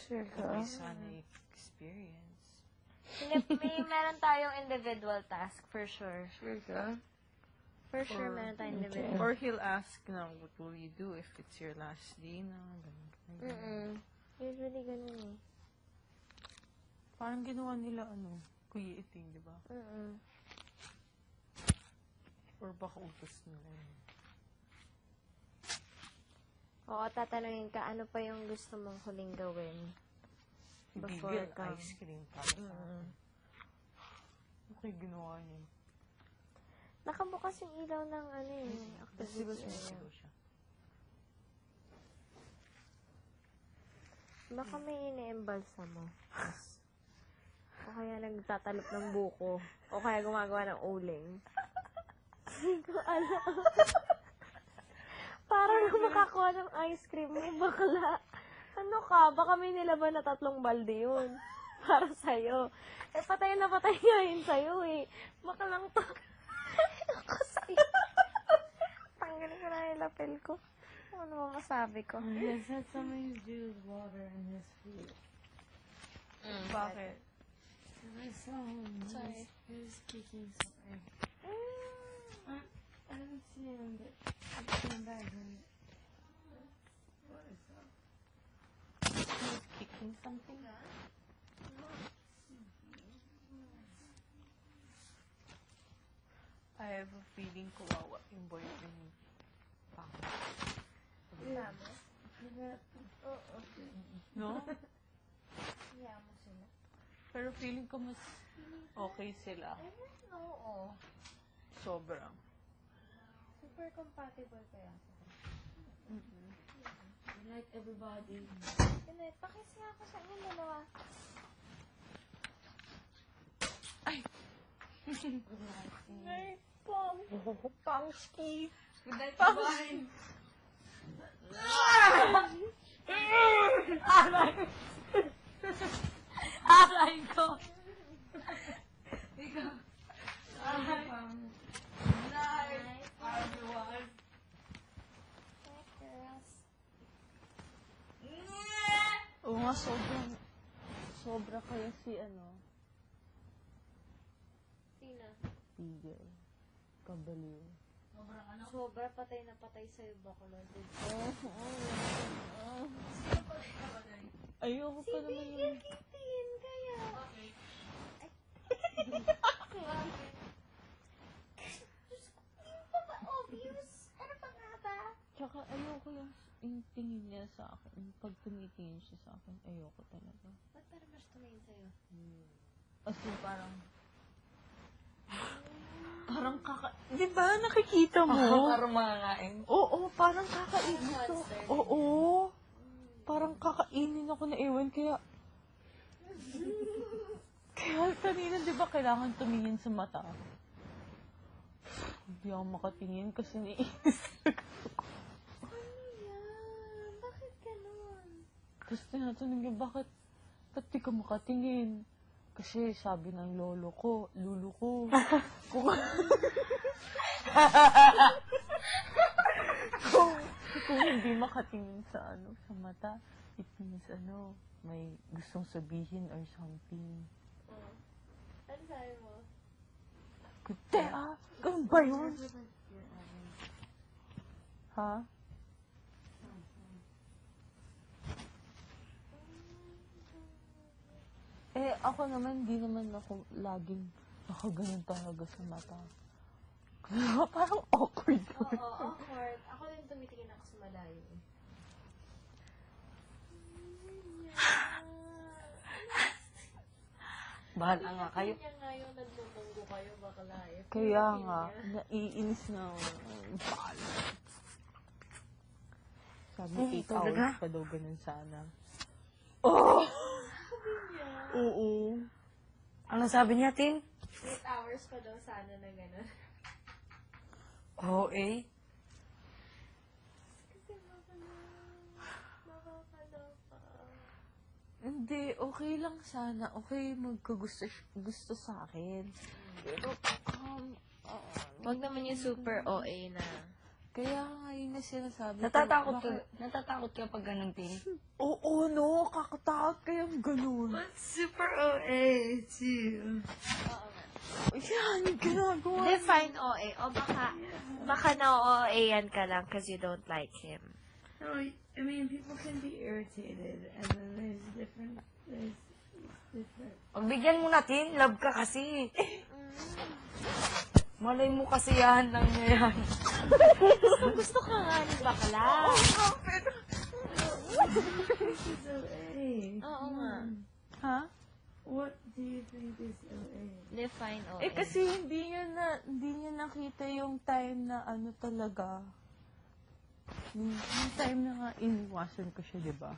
Sure ka? May sana experience. Meron tayong individual task, for sure. Sure ka? For sure, meron tayong individual. Or he'll ask na, what will you do if it's your last day na? Usually, ganun eh. Parang ginawa nila, Kuya Iting, di ba? Or baka utos nila yun. Oo, tatanungin ka, ano pa yung gusto mong huling gawin? Before Bigyan ice cream para sa akin. Okay, ginawa niya. Nakabukas yung ilaw ng Tapos di ba activity. sumisigaw siya? Baka may ine-embalsa mo. O kaya nagtatalop ng buko. O kaya gumagawa ng uling. Hindi ko alam. Parang makakuha ng ice cream mo, bakla. Ano ka? Baka may nilaban na 3 balde yun. Para sa'yo. Eh, patay na patay nga yun sa'yo eh. Baka lang to. Ako sa'yo. Tanggalin ko na yung lapel ko. Ano ba masabi ko? Yes, had somebody do water in his food. Bakit? And I saw him. Sorry. He was kicking something. I haven't seen him, but I came back and... What is that? He was kicking something? I have a feeling kawawa yung boyfriend ni Pao. No? Yeah, mo sila. Pero feeling ko mas okay sila. Oo. Sobrang. Super compatible kaya sila. Like everybody. Ganun, pakis nga ako sa inyo dalawa. Ay, Pong. Pongski. Good night, bye. Alay ko. Ikaw. Good night, everyone. Oo nga, sobra kaya si Sina? Tigil. Kabaliw. Sobra patay na patay sa'yo, bakla. Ayoko pa naman yung... Kitin, kaya. Okay. Diyos ko, hindi pa ba obvious? Ano pa nga ba? Tsaka ayoko yung tingin niya sa akin. Pag tumitingin siya sa akin, ayoko talaga. Ba't parang mas tumingin sa'yo? Kasi parang di ba nakikita mo? Parang mangangain. Oo, parang kakainin ko. Monster. Oo. Parang kakainin ako na ewan, kaya kanina, di ba, kailangan tumingin sa mata? Hindi ako makatingin kasi naiinis ako. Ano yan? Bakit ganun? Tapos tinatanong niya, ba't di ka makatingin? Kasi sabi ng lulo ko, kung hindi makatingin sa sa mata, it means may gustong sabihin or something. Ano sabi mo? Kutte, ganun ba yun? Ha? Ako naman, di naman ako laging nakaganon talaga sa mata. Parang awkward. Oo, awkward. Ako din tumitingin ako sa malayo. Bahala nga kayo. Kaya nga yung nagbubunggo kayo, bakla eh. Kaya nga, naiinis na ako. Bahala. Sabi, 8 hours pa daw ganun sana. Oh! Oo. Ano sabi niya, Tin? 8 hours pa daw sana na gano'n. Oo, eh. Kasi makakaloka. Hindi, okay lang sana. Okay, gusto sa akin. Pero, Huwag naman yung super OA na. Kaya nga yun na sinasabi ko. Natatakot ka pag ganun, Tin? Oo, no. Kakatakot kayang ganun. But super OA too. Yan, yung ginagawa. Define OA. O baka na-OA-yan ka lang because you don't like him. No, I mean, people can be irritated, and then there's different. Pagbigyan mo natin, love ka kasi. Malay mo kasi yan lang niya yan. Gusto ka nga ni bakla. This is OA. Oo nga. Ha? What do you think is OA? Define OA. Eh kasi hindi niya nakita yung time na ano talaga. Yung time na nga iniwasan ko siya, di ba?